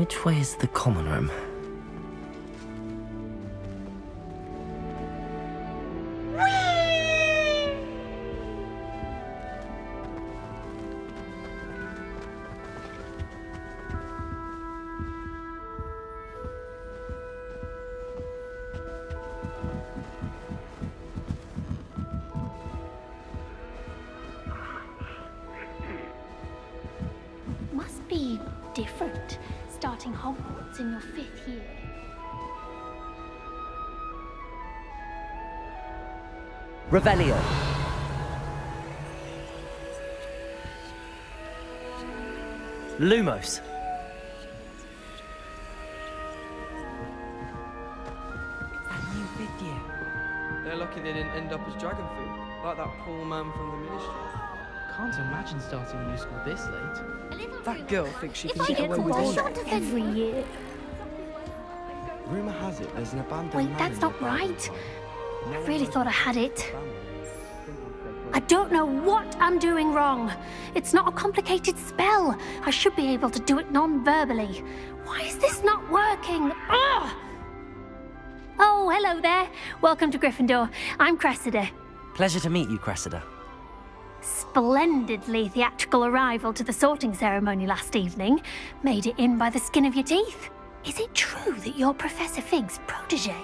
Which way is the common room? Must be different, starting Hogwarts in your 5th year. Revelio. Lumos. That new 5th year. They're lucky they didn't end up as dragon food, like that poor man from the ministry. Can't imagine starting a new school this late. That girl thinks she If can I get get away with bored anything. every year. Rumour has it there's an abandoned Wait, man that's in not the right. No I one really knows thought I the had it. family. I don't know what I'm doing wrong. It's not a complicated spell. I should be able to do it non-verbally. Why is this not working? Ugh! Oh, hello there. Welcome to Gryffindor. I'm Cressida. Pleasure to meet you, Cressida. Splendidly theatrical arrival to the sorting ceremony last evening. Made it in by the skin of your teeth. Is it true that you're Professor Fig's protege?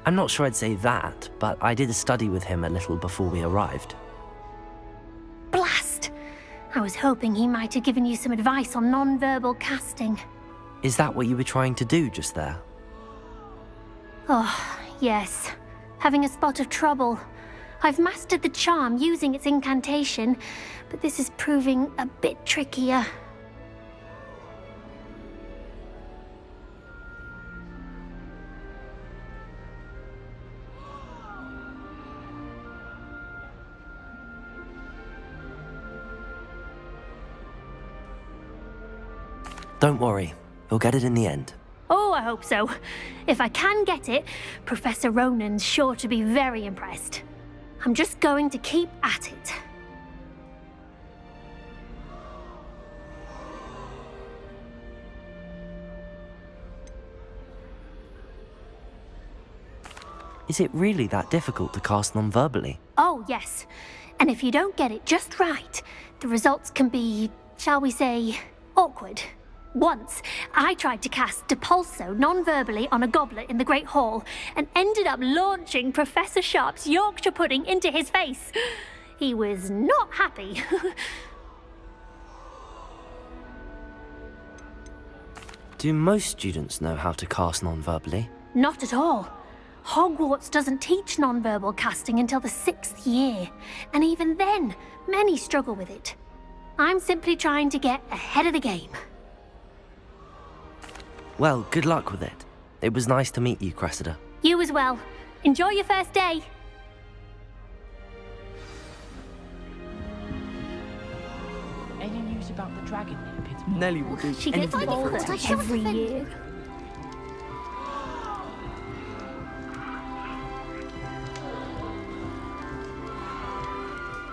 I'm not sure I'd say that, but I did study with him a little before we arrived. Blast! I was hoping he might have given you some advice on non-verbal casting. Is that what you were trying to do just there? Oh, yes. Having a spot of trouble. I've mastered the charm using its incantation, but this is proving a bit trickier. Don't worry, you'll get it in the end. Oh, I hope so. If I can get it, Professor Ronan's sure to be very impressed. I'm just going to keep at it. Is it really that difficult to cast non-verbally? Oh, yes. And if you don't get it just right, the results can be, shall we say, awkward. Once, I tried to cast Depulso non-verbally on a goblet in the Great Hall and ended up launching Professor Sharp's Yorkshire pudding into his face. He was not happy. Do most students know how to cast non-verbally? Not at all. Hogwarts doesn't teach non-verbal casting until the 6th year, and even then, many struggle with it. I'm simply trying to get ahead of the game. Well, good luck with it. It was nice to meet you, Cressida. You as well. Enjoy your first day. Any news about the dragon in Pit? Nelly will do She gets anything for bolder it. every year.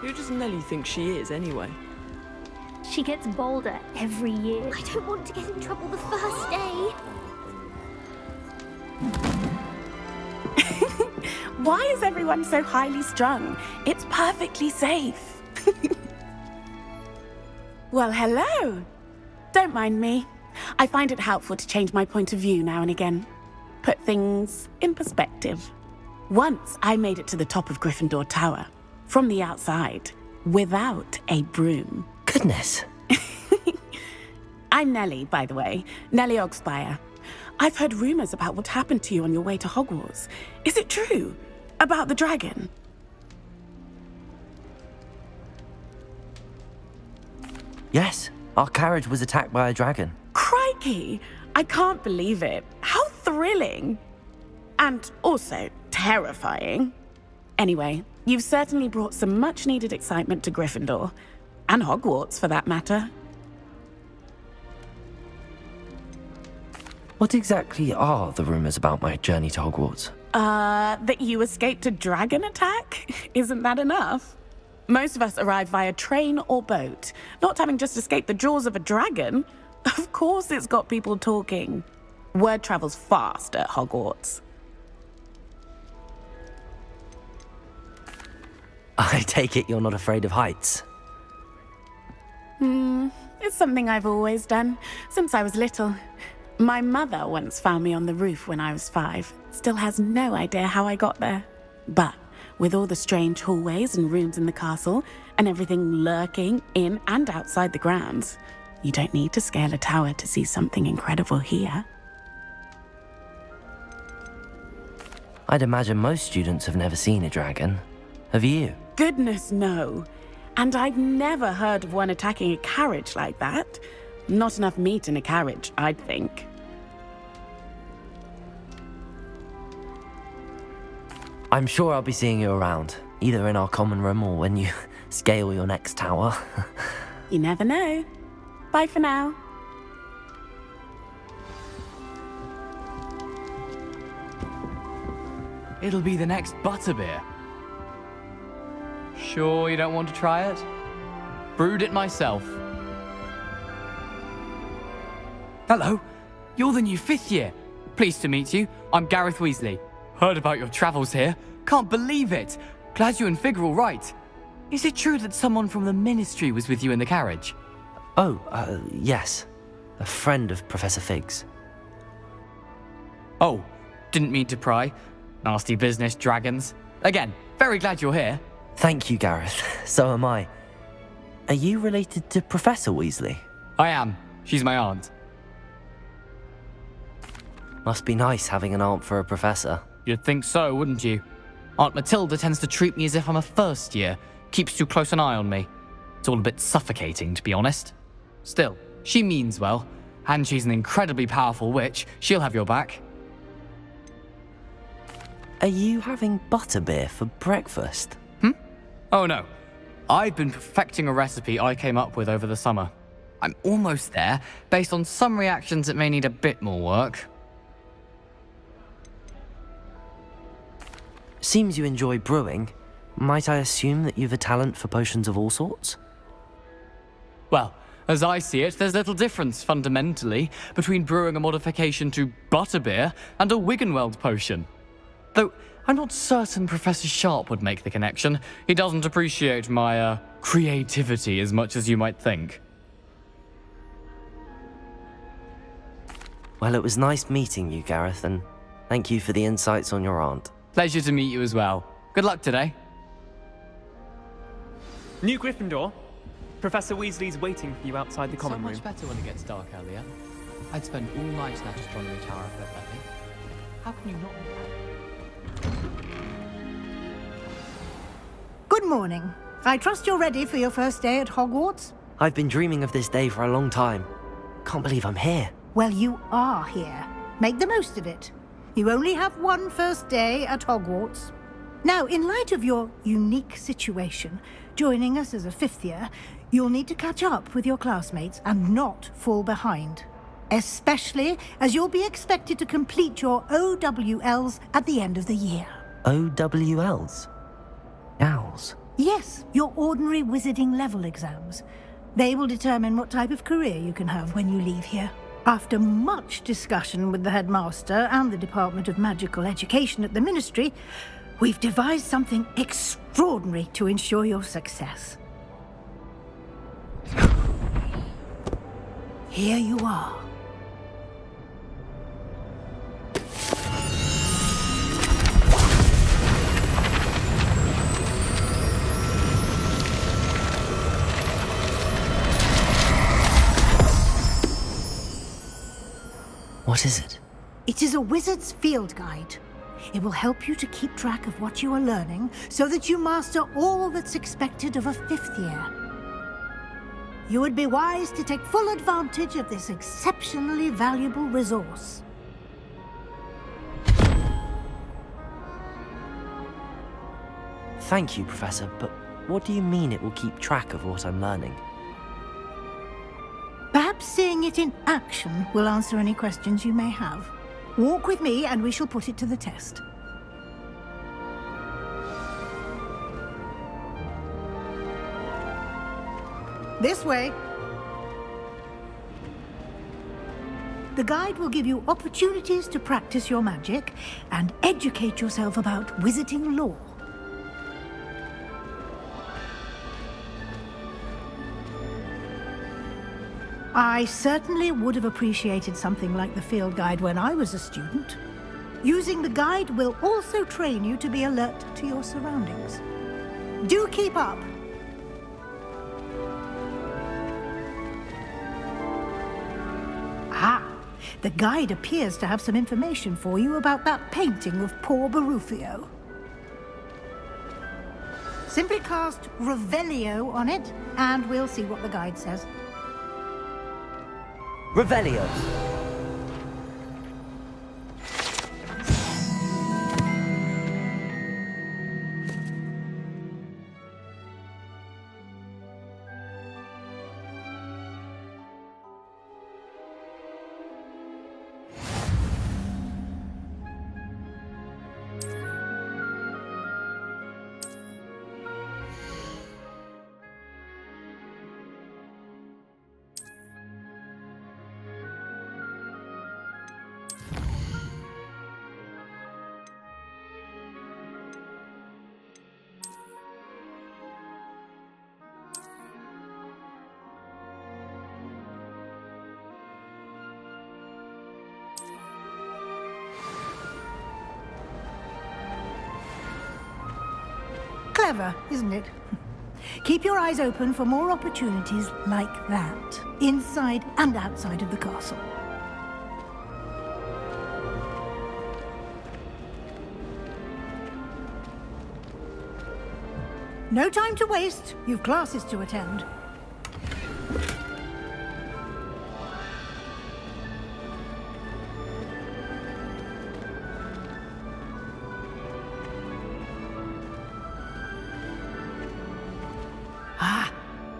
Who does Nelly think she is, anyway? She gets bolder every year. I don't want to get in trouble the first day. Why is everyone so highly strung? It's perfectly safe. Well, hello. Don't mind me. I find it helpful to change my point of view now and again. Put things in perspective. Once I made it to the top of Gryffindor Tower, from the outside, without a broom. Goodness. I'm Nellie, by the way. Nellie Ogspire. I've heard rumors about what happened to you on your way to Hogwarts. Is it true? About the dragon? Yes, our carriage was attacked by a dragon. Crikey! I can't believe it. How thrilling! And also terrifying. Anyway, you've certainly brought some much-needed excitement to Gryffindor. And Hogwarts, for that matter. What exactly are the rumors about my journey to Hogwarts? That you escaped a dragon attack? Isn't that enough? Most of us arrive via train or boat, not having just escaped the jaws of a dragon. Of course it's got people talking. Word travels fast at Hogwarts. I take it you're not afraid of heights. It's something I've always done, since I was little. My mother once found me on the roof when I was 5. Still has no idea how I got there. But with all the strange hallways and rooms in the castle, and everything lurking in and outside the grounds, you don't need to scale a tower to see something incredible here. I'd imagine most students have never seen a dragon. Have you? Goodness, no. And I've never heard of one attacking a carriage like that. Not enough meat in a carriage, I'd think. I'm sure I'll be seeing you around, either in our common room or when you scale your next tower. You never know. Bye for now. It'll be the next butterbeer. Sure you don't want to try it? Brewed it myself. Hello, you're the new 5th year. Pleased to meet you. I'm Gareth Weasley. Heard about your travels here. Can't believe it. Glad you and Fig are all right. Is it true that someone from the Ministry was with you in the carriage? Oh, yes. A friend of Professor Fig's. Oh, didn't mean to pry. Nasty business, dragons. Again, very glad you're here. Thank you, Gareth. So am I. Are you related to Professor Weasley? I am. She's my aunt. Must be nice having an aunt for a professor. You'd think so, wouldn't you? Aunt Matilda tends to treat me as if I'm a first year. Keeps too close an eye on me. It's all a bit suffocating, to be honest. Still, she means well. And she's an incredibly powerful witch. She'll have your back. Are you having butterbeer for breakfast? Oh no. I've been perfecting a recipe I came up with over the summer. I'm almost there. Based on some reactions, it may need a bit more work. Seems you enjoy brewing. Might I assume that you've a talent for potions of all sorts? Well, as I see it, there's little difference, fundamentally, between brewing a modification to butterbeer and a Wiggenweld potion. Though, I'm not certain Professor Sharp would make the connection. He doesn't appreciate my, creativity as much as you might think. Well, it was nice meeting you, Gareth, and thank you for the insights on your aunt. Pleasure to meet you as well. Good luck today. New Gryffindor. Professor Weasley's waiting for you outside the common so room. much better when it gets dark earlier. I'd spend all night in that astronomy tower if they'd let me. How can you not? Good morning. I trust you're ready for your first day at Hogwarts? I've been dreaming of this day for a long time. Can't believe I'm here. Well, you are here. Make the most of it. You only have one first day at Hogwarts. Now, in light of your unique situation, joining us as a 5th year, you'll need to catch up with your classmates and not fall behind. Especially as you'll be expected to complete your OWLs at the end of the year. OWLs? Owls? Yes, your ordinary wizarding level exams. They will determine what type of career you can have when you leave here. After much discussion with the headmaster and the Department of Magical Education at the Ministry, we've devised something extraordinary to ensure your success. Here you are. What is it? It is a wizard's field guide. It will help you to keep track of what you are learning so that you master all that's expected of a 5th year. You would be wise to take full advantage of this exceptionally valuable resource. Thank you, Professor, but what do you mean it will keep track of what I'm learning? Perhaps seeing it in action will answer any questions you may have. Walk with me and we shall put it to the test. This way. The guide will give you opportunities to practice your magic and educate yourself about wizarding lore. I certainly would have appreciated something like the field guide when I was a student. Using the guide will also train you to be alert to your surroundings. Do keep up. Ah, the guide appears to have some information for you about that painting of poor Barufio. Simply cast Revelio on it, and we'll see what the guide says. Revelio. Clever, isn't it? Keep your eyes open for more opportunities like that, inside and outside of the castle. No time to waste. You've classes to attend. Ah,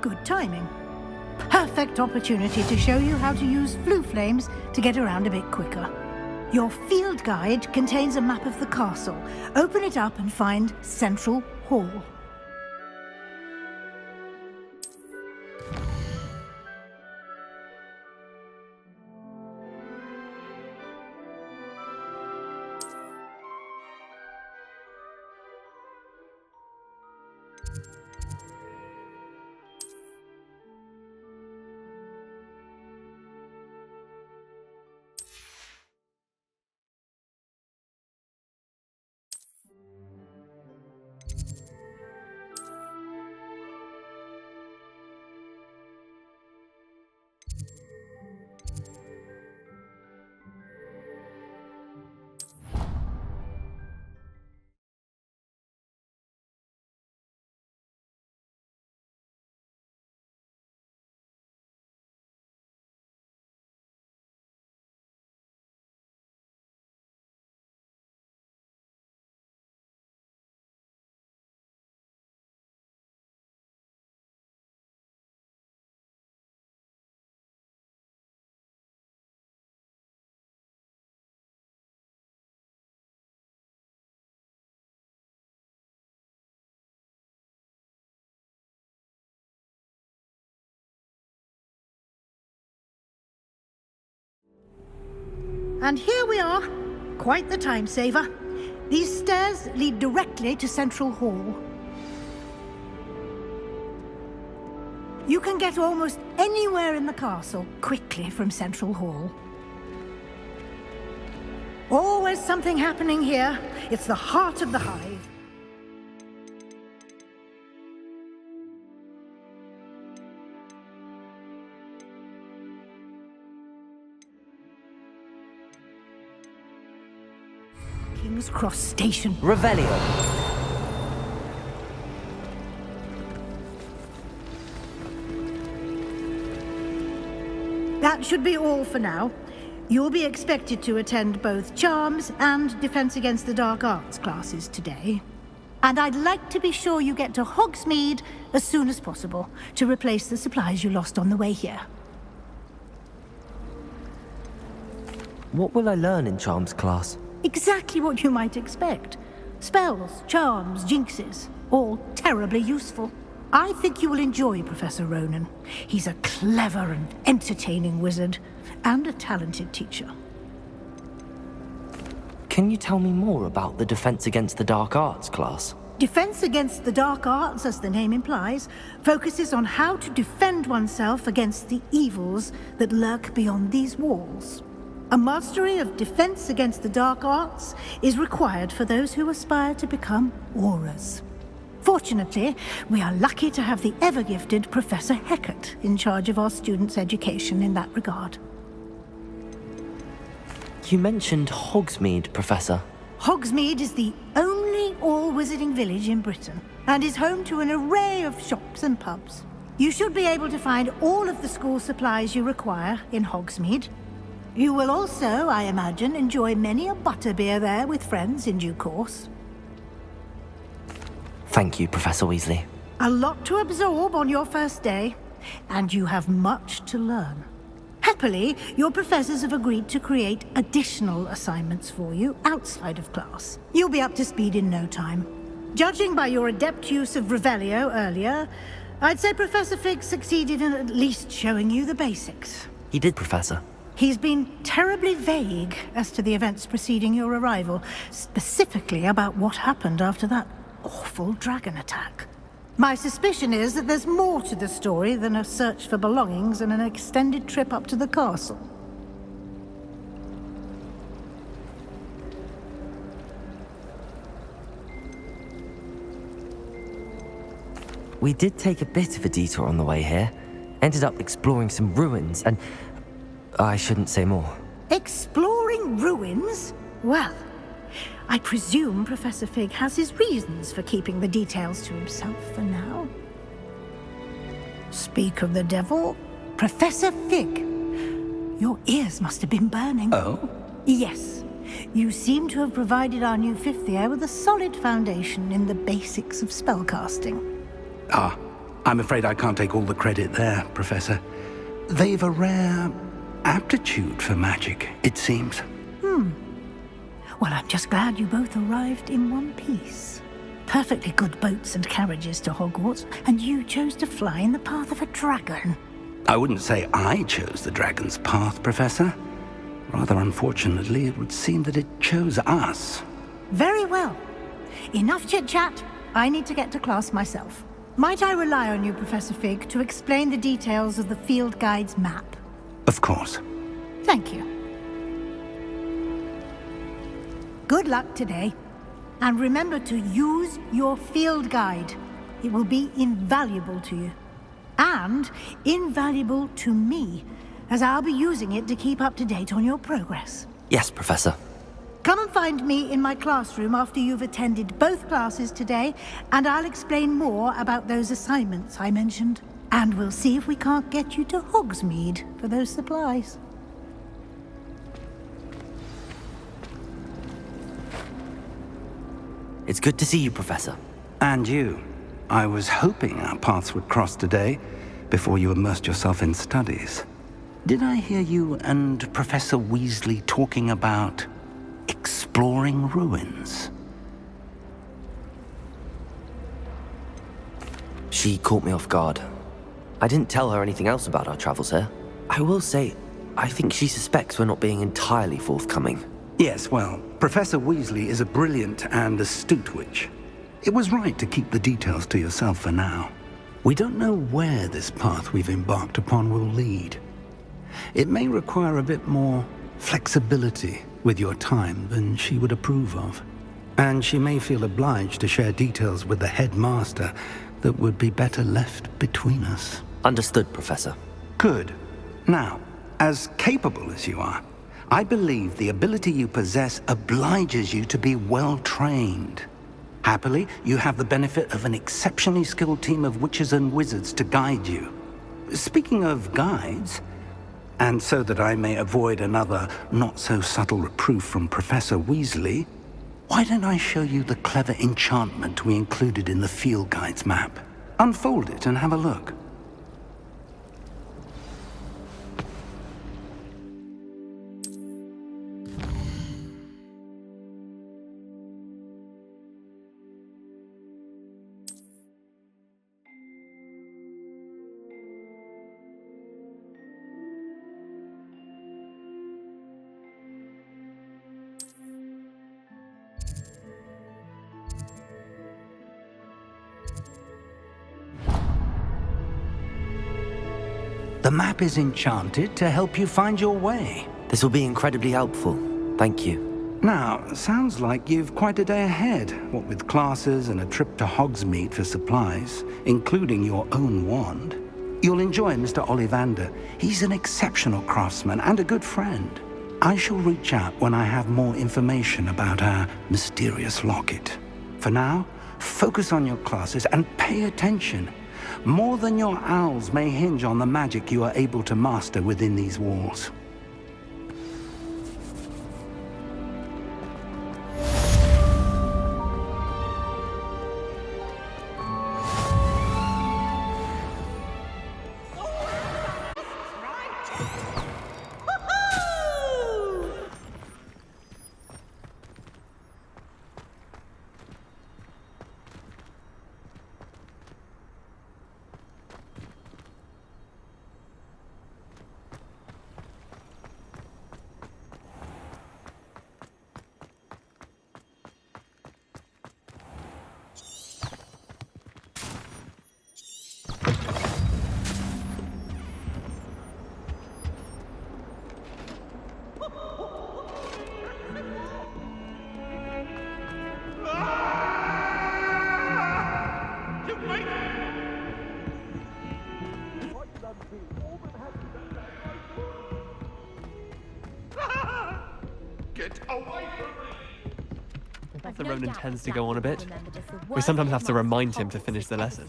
good timing. Perfect opportunity to show you how to use flue flames to get around a bit quicker. Your field guide contains a map of the castle. Open it up and find Central Hall. And here we are. Quite the time saver. These stairs lead directly to Central Hall. You can get almost anywhere in the castle quickly from Central Hall. Always something happening here. It's the heart of the hive. King's Cross Station. Revelio. That should be all for now. You'll be expected to attend both Charms and Defense Against the Dark Arts classes today. And I'd like to be sure you get to Hogsmeade as soon as possible to replace the supplies you lost on the way here. What will I learn in Charms class? Exactly what you might expect. Spells, charms, jinxes, all terribly useful. I think you will enjoy Professor Ronan. He's a clever and entertaining wizard, and a talented teacher. Can you tell me more about the Defense Against the Dark Arts class? Defense Against the Dark Arts, as the name implies, focuses on how to defend oneself against the evils that lurk beyond these walls. A mastery of Defense Against the Dark Arts is required for those who aspire to become auras. Fortunately, we are lucky to have the ever-gifted Professor Heckert in charge of our students' education in that regard. You mentioned Hogsmeade, Professor. Hogsmeade is the only all-wizarding village in Britain, and is home to an array of shops and pubs. You should be able to find all of the school supplies you require in Hogsmeade. You will also, I imagine, enjoy many a butterbeer there with friends in due course. Thank you, Professor Weasley. A lot to absorb on your first day, and you have much to learn. Happily, your professors have agreed to create additional assignments for you outside of class. You'll be up to speed in no time. Judging by your adept use of Revelio earlier, I'd say Professor Fig succeeded in at least showing you the basics. He did, Professor. He's been terribly vague as to the events preceding your arrival, specifically about what happened after that awful dragon attack. My suspicion is that there's more to the story than a search for belongings and an extended trip up to the castle. We did take a bit of a detour on the way here. Ended up exploring some ruins and... I shouldn't say more. Exploring ruins? Well, I presume Professor Fig has his reasons for keeping the details to himself for now. Speak of the devil, Professor Fig. Your ears must have been burning. Oh? Yes. You seem to have provided our new fifth year with a solid foundation in the basics of spellcasting. Ah, I'm afraid I can't take all the credit there, Professor. They've a rare aptitude for magic, it seems. Well, I'm just glad you both arrived in one piece. Perfectly good boats and carriages to Hogwarts, and you chose to fly in the path of a dragon. I wouldn't say I chose the dragon's path, Professor. Rather unfortunately, it would seem that it chose us. Very well. Enough chit-chat. I need to get to class myself. Might I rely on you, Professor Fig, to explain the details of the field guide's map? Of course. Thank you. Good luck today. And remember to use your field guide. It will be invaluable to you. And invaluable to me, as I'll be using it to keep up to date on your progress. Yes, Professor. Come and find me in my classroom after you've attended both classes today, and I'll explain more about those assignments I mentioned. And we'll see if we can't get you to Hogsmeade for those supplies. It's good to see you, Professor. And you. I was hoping our paths would cross today, before you immersed yourself in studies. Did I hear you and Professor Weasley talking about exploring ruins? She caught me off guard. I didn't tell her anything else about our travels here. I will say, I think she suspects we're not being entirely forthcoming. Yes, well, Professor Weasley is a brilliant and astute witch. It was right to keep the details to yourself for now. We don't know where this path we've embarked upon will lead. It may require a bit more flexibility with your time than she would approve of. And she may feel obliged to share details with the headmaster that would be better left between us. Understood, Professor. Good. Now, as capable as you are, I believe the ability you possess obliges you to be well-trained. Happily, you have the benefit of an exceptionally skilled team of witches and wizards to guide you. Speaking of guides, and so that I may avoid another not-so-subtle reproof from Professor Weasley, why don't I show you the clever enchantment we included in the field guide's map? Unfold it and have a look. The map is enchanted to help you find your way. This will be incredibly helpful. Thank you. Now, sounds like you've quite a day ahead, what with classes and a trip to Hogsmeade for supplies, including your own wand. You'll enjoy Mr. Ollivander. He's an exceptional craftsman and a good friend. I shall reach out when I have more information about our mysterious locket. For now, focus on your classes and pay attention. More than your owls may hinge on the magic you are able to master within these walls. Get away from me! Professor Ronan tends to go on a bit. We sometimes have to remind him to finish the lesson.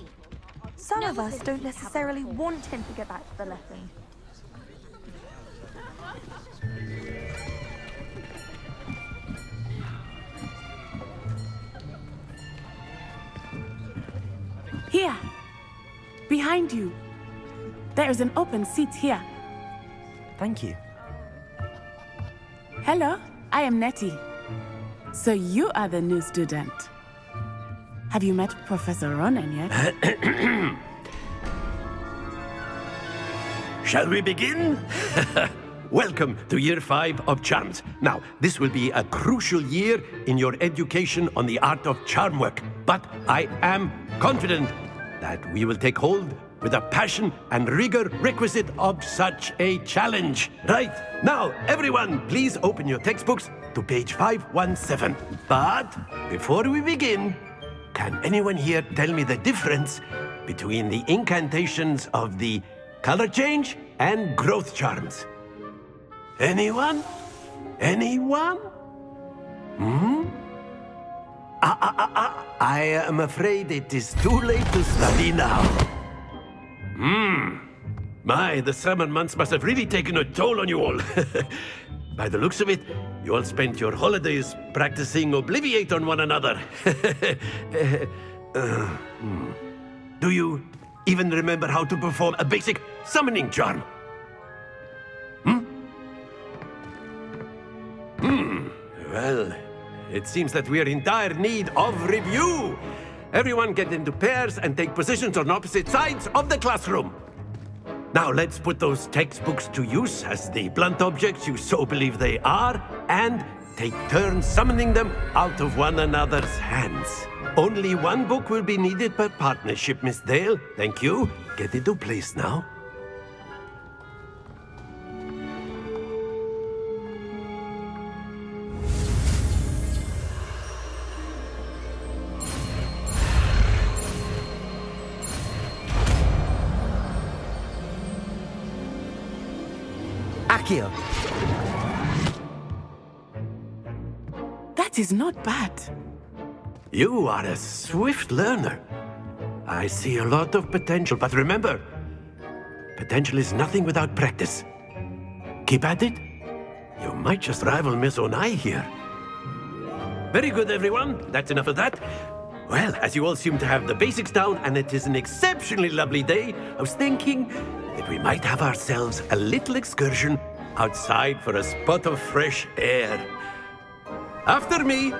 Some of us don't necessarily want him to get back to the lesson. Here! Behind you! There is an open seat here. Thank you. Hello, I am Nettie. So you are the new student. Have you met Professor Ronan yet? Shall we begin? Welcome to Year 5 of Charms. Now, this will be a crucial year in your education on the art of charm work, but I am confident that we will take hold with the passion and rigor requisite of such a challenge. Right, now, everyone, please open your textbooks to page 517. But before we begin, can anyone here tell me the difference between the incantations of the color change and growth charms? Anyone? Anyone? I am afraid it is too late to study now. My, the summer months must have really taken a toll on you all. By the looks of it, you all spent your holidays practicing Obliviate on one another. Do you even remember how to perform a basic summoning charm? Well, it seems that we are in dire need of review. Everyone get into pairs and take positions on opposite sides of the classroom. Now let's put those textbooks to use as the blunt objects you so believe they are, and take turns summoning them out of one another's hands. Only one book will be needed per partnership, Miss Dale. Thank you. Get into place now. Accio! That is not bad. You are a swift learner. I see a lot of potential, but remember, potential is nothing without practice. Keep at it. You might just rival Miss Onai here. Very good, everyone. That's enough of that. Well, as you all seem to have the basics down, and it is an exceptionally lovely day, I was thinking that we might have ourselves a little excursion outside for a spot of fresh air. After me.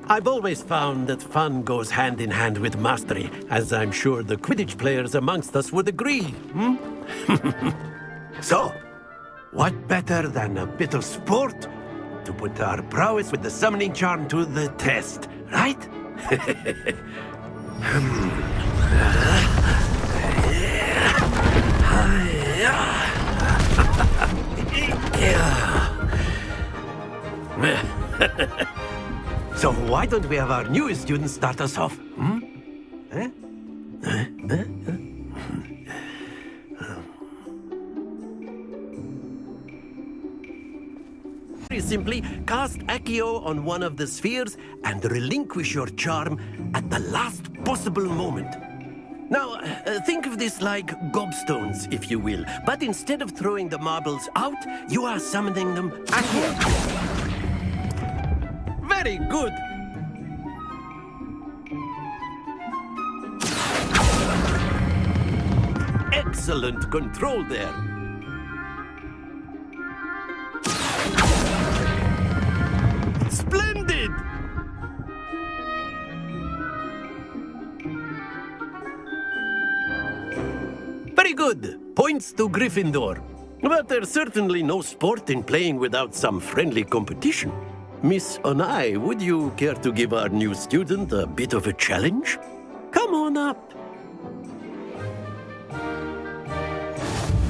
I've always found that fun goes hand in hand with mastery, as I'm sure the Quidditch players amongst us would agree, hmm? So, what better than a bit of sport to put our prowess with the summoning charm to the test, right? So why don't we have our newest student start us off? Hmm? Very simply, cast Accio on one of the spheres and relinquish your charm at the last possible moment. Now, think of this like gobstones, if you will. But instead of throwing the marbles out, you are summoning them Accio. Very good. Excellent control there. Splendid! Very good. Points to Gryffindor. But there's certainly no sport in playing without some friendly competition. Miss Onai, would you care to give our new student a bit of a challenge? Come on up.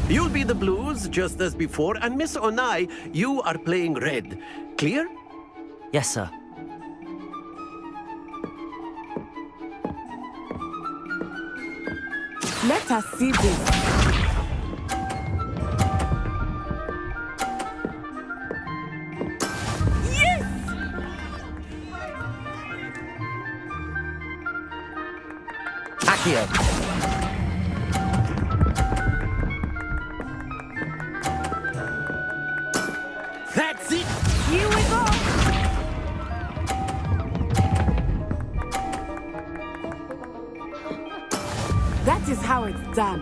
You'll be the blues, just as before, and Miss Onai, you are playing red. Clear? Yes, sir. Let us see this. Accio. That's it! Here we go! That is how it's done.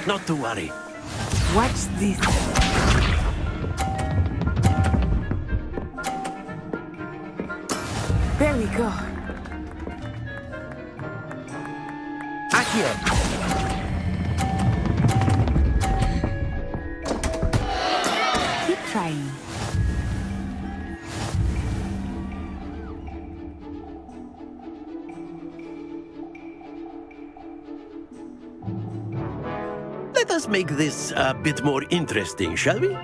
Not to worry. Watch this. There we go. Accio. Keep trying. Let us make this a bit more interesting, shall we?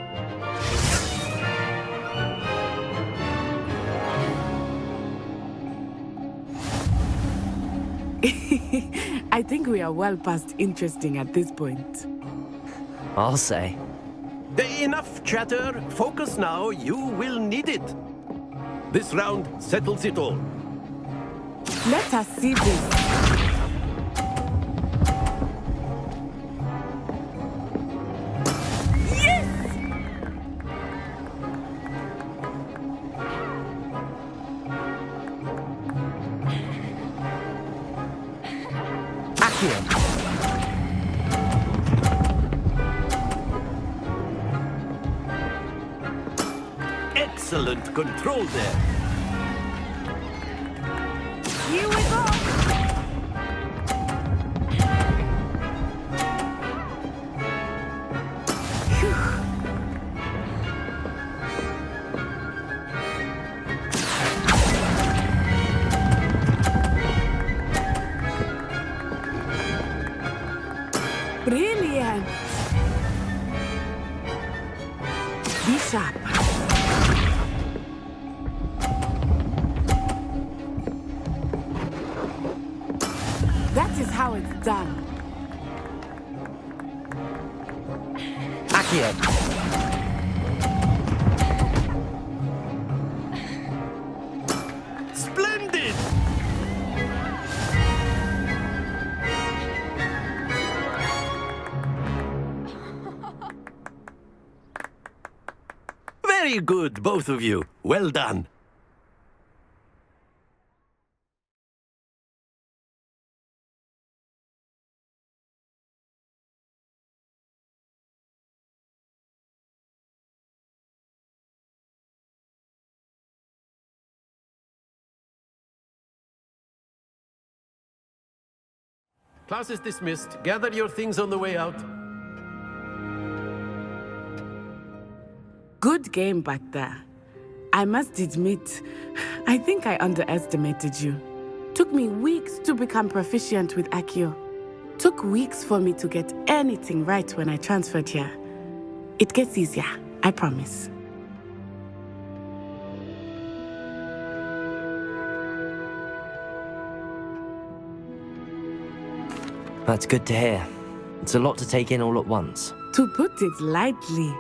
I think we are well past interesting at this point. I'll say. Enough chatter. Focus now. You will need it. This round settles it all. Let us see this. Excellent control there. Here we go. Brilliant. Be sharp. That is how it's done. Accio. Splendid! Very good, both of you. Well done. Class is dismissed. Gather your things on the way out. Good game back there. I must admit, I think I underestimated you. Took me weeks to become proficient with Accio. Took weeks for me to get anything right when I transferred here. It gets easier, I promise. That's good to hear. It's a lot to take in all at once. To put it lightly,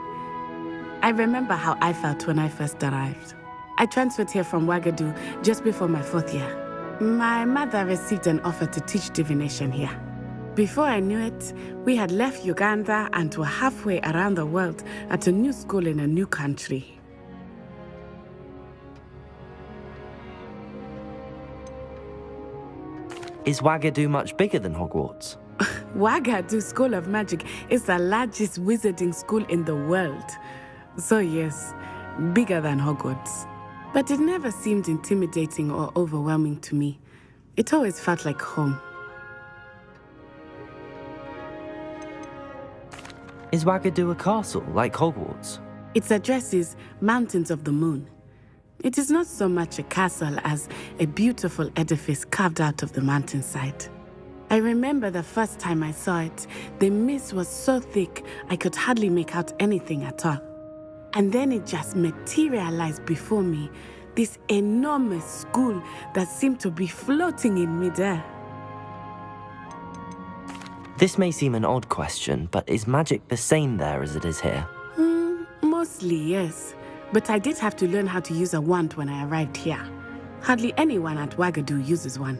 I remember how I felt when I first arrived. I transferred here from Ouagadougou just before my 4th year. My mother received an offer to teach divination here. Before I knew it, we had left Uganda and were halfway around the world at a new school in a new country. Is Ouagadougou much bigger than Hogwarts? Ouagadougou School of Magic is the largest wizarding school in the world. So yes, bigger than Hogwarts. But it never seemed intimidating or overwhelming to me. It always felt like home. Is Ouagadougou a castle, like Hogwarts? Its address is Mountains of the Moon. It is not so much a castle as a beautiful edifice carved out of the mountainside. I remember the first time I saw it, the mist was so thick I could hardly make out anything at all. And then it just materialized before me, this enormous school that seemed to be floating in midair. This may seem an odd question, but is magic the same there as it is here? Mostly, yes. But I did have to learn how to use a wand when I arrived here. Hardly anyone at Ouagadougou uses one.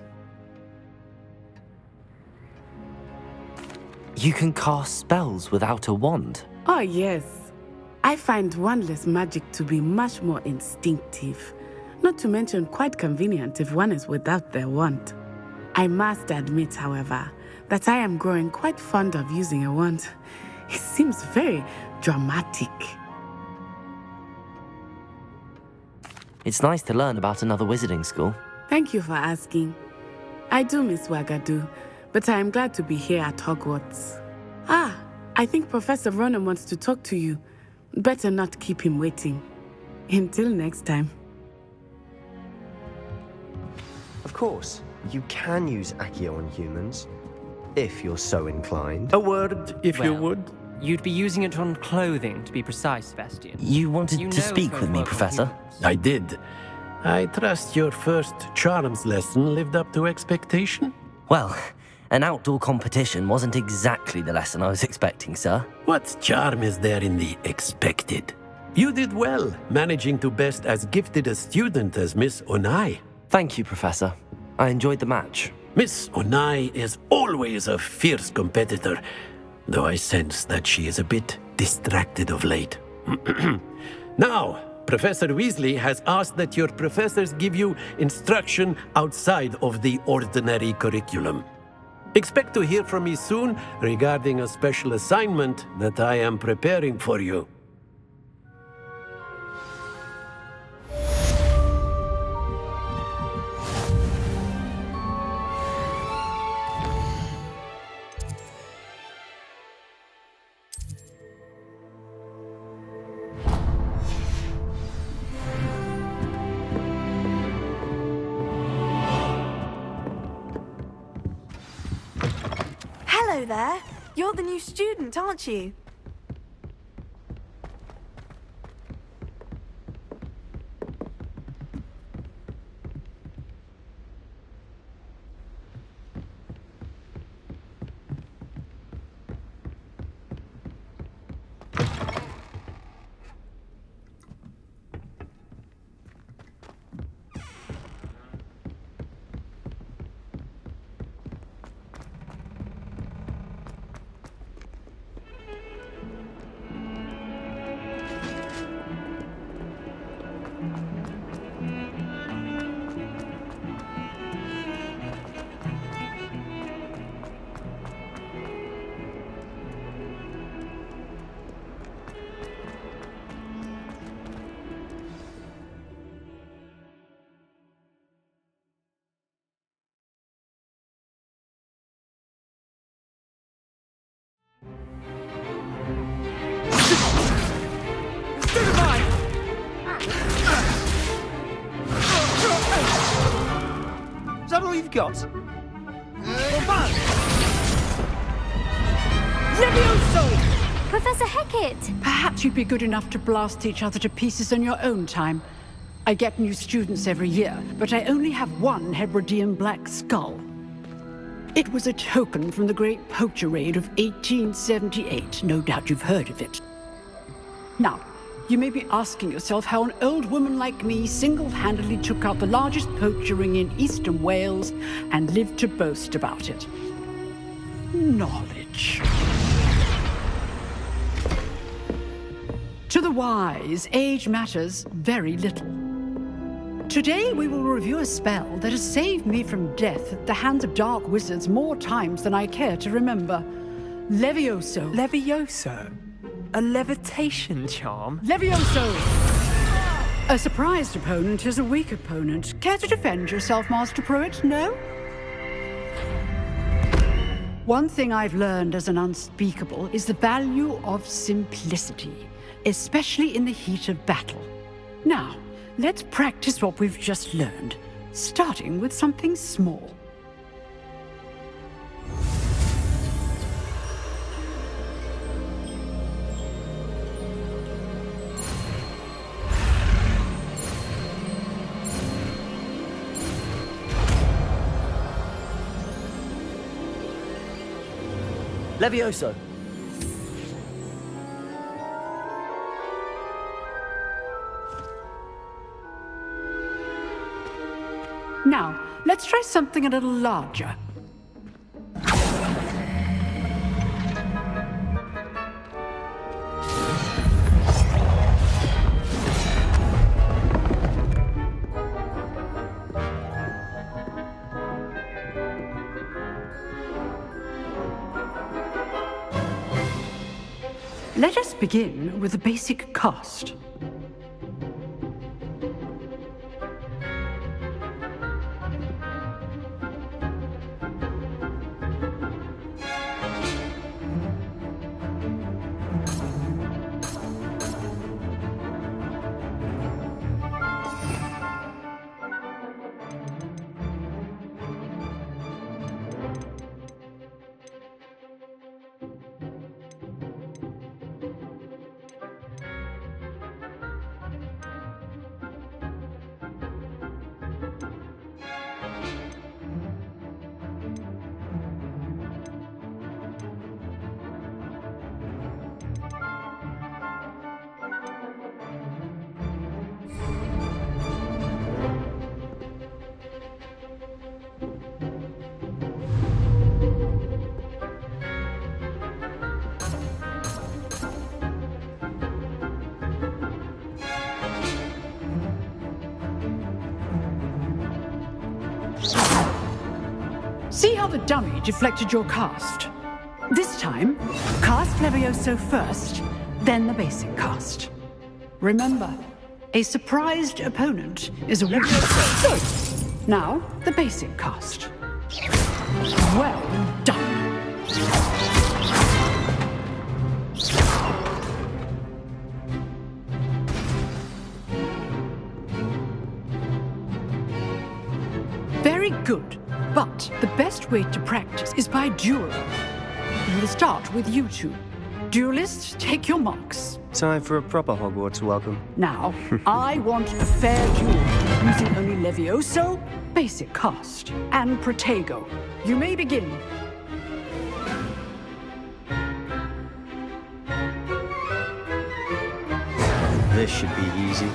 You can cast spells without a wand? Oh, yes. I find wandless magic to be much more instinctive. Not to mention quite convenient if one is without their wand. I must admit, however, that I am growing quite fond of using a wand. It seems very dramatic. It's nice to learn about another wizarding school. Thank you for asking. I do miss Ouagadougou, but I am glad to be here at Hogwarts. I think Professor Ronan wants to talk to you. Better not keep him waiting. Until next time. Of course, you can use Accio on humans, if you're so inclined. A word, if you would. You'd be using it on clothing, to be precise, Sebastian. You wanted to speak with me, Professor? I did. I trust your first charms lesson lived up to expectation? Well, an outdoor competition wasn't exactly the lesson I was expecting, sir. What charm is there in the expected? You did well, managing to best as gifted a student as Miss Onai. Thank you, Professor. I enjoyed the match. Miss Onai is always a fierce competitor, though I sense that she is a bit distracted of late. Now, Professor Weasley has asked that your professors give you instruction outside of the ordinary curriculum. Expect to hear from me soon regarding a special assignment that I am preparing for you. Hello there. You're the new student, aren't you? Is that all you've got? Levioso! Professor Hecat! Perhaps you'd be good enough to blast each other to pieces in your own time. I get new students every year, but I only have one Hebridean black skull. It was a token from the Great Poacher Raid of 1878. No doubt you've heard of it. Now, you may be asking yourself how an old woman like me single-handedly took out the largest poacher ring in eastern Wales and lived to boast about it. Knowledge. To the wise, age matters very little. Today we will review a spell that has saved me from death at the hands of dark wizards more times than I care to remember. Levioso. Levioso? A levitation charm? Levioso! A surprised opponent is a weak opponent. Care to defend yourself, Master Pruitt? No? One thing I've learned as an unspeakable is the value of simplicity, especially in the heat of battle. Now, let's practice what we've just learned, starting with something small. Levioso. Now, let's try something a little larger. Let us begin with the basic cast. See how the dummy deflected your cast? This time, cast Levioso first, then the basic cast. Remember, a surprised opponent is a weak. Good. Now, the basic cast. Well done. Very good. But the best way to practice is by dueling. We'll start with you two. Duelists, take your marks. Time for a proper Hogwarts welcome. Now, I want a fair duel, using only Levioso, basic cast, and Protego. You may begin. This should be easy.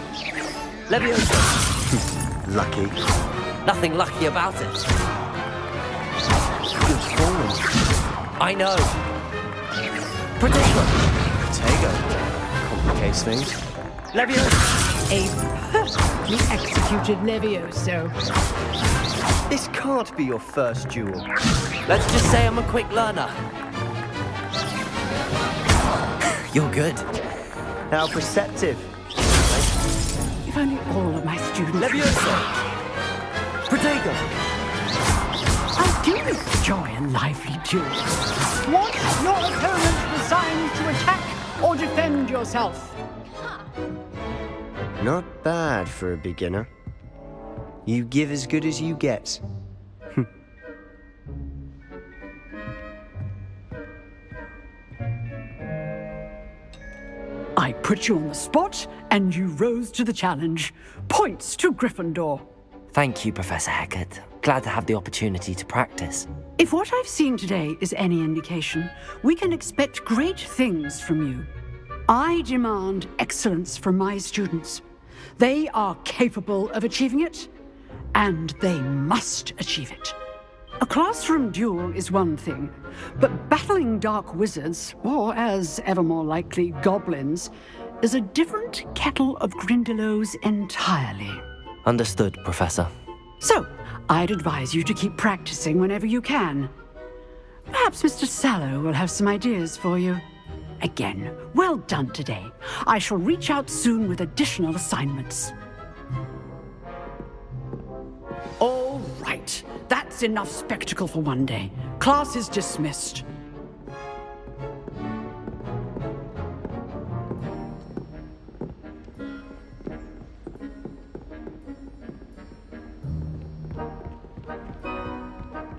Levioso. Lucky. Nothing lucky about it. Good form. I know. Protego. Complicates things. Levioso. A perfectly executed Levioso. This can't be your first duel. Let's just say I'm a quick learner. You're good. How perceptive. If only all of my students... Levioso. Protego. I do enjoy a lively duel. Want your opponent designed to attack or defend yourself? Not bad for a beginner. You give as good as you get. put you on the spot, and you rose to the challenge. Points to Gryffindor. Thank you, Professor Hecat. Glad to have the opportunity to practice. If what I've seen today is any indication, we can expect great things from you. I demand excellence from my students. They are capable of achieving it, and they must achieve it. A classroom duel is one thing, but battling dark wizards, or as ever more likely, goblins, is a different kettle of Grindylows entirely. Understood, Professor. So, I'd advise you to keep practicing whenever you can. Perhaps Mr. Sallow will have some ideas for you. Again, well done today. I shall reach out soon with additional assignments. All right, that's enough spectacle for one day. Class is dismissed.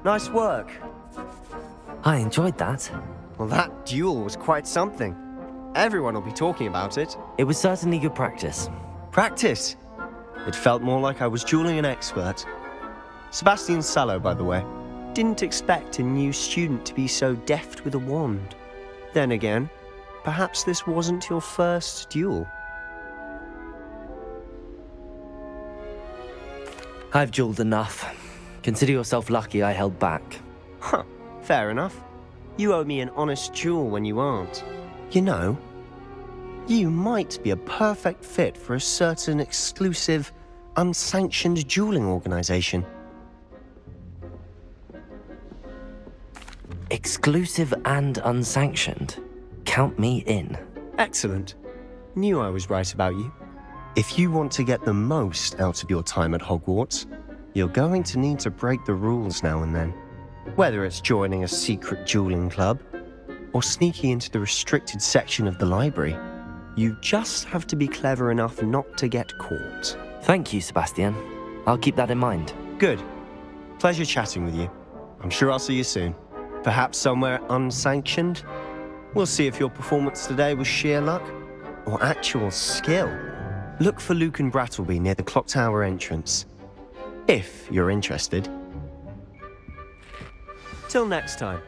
Nice work. I enjoyed that. Well, that duel was quite something. Everyone will be talking about it. It was certainly good practice. Practice? It felt more like I was dueling an expert. Sebastian Sallow, by the way. Didn't expect a new student to be so deft with a wand. Then again, perhaps this wasn't your first duel. I've dueled enough. Consider yourself lucky I held back. Huh, fair enough. You owe me an honest duel when you aren't. You know, you might be a perfect fit for a certain exclusive, unsanctioned dueling organization. Exclusive and unsanctioned? Count me in. Excellent. Knew I was right about you. If you want to get the most out of your time at Hogwarts, you're going to need to break the rules now and then. Whether it's joining a secret dueling club, or sneaking into the restricted section of the library, you just have to be clever enough not to get caught. Thank you, Sebastian. I'll keep that in mind. Good. Pleasure chatting with you. I'm sure I'll see you soon. Perhaps somewhere unsanctioned? We'll see if your performance today was sheer luck, or actual skill. Look for Luke and Brattleby near the clock tower entrance. If you're interested. Till next time.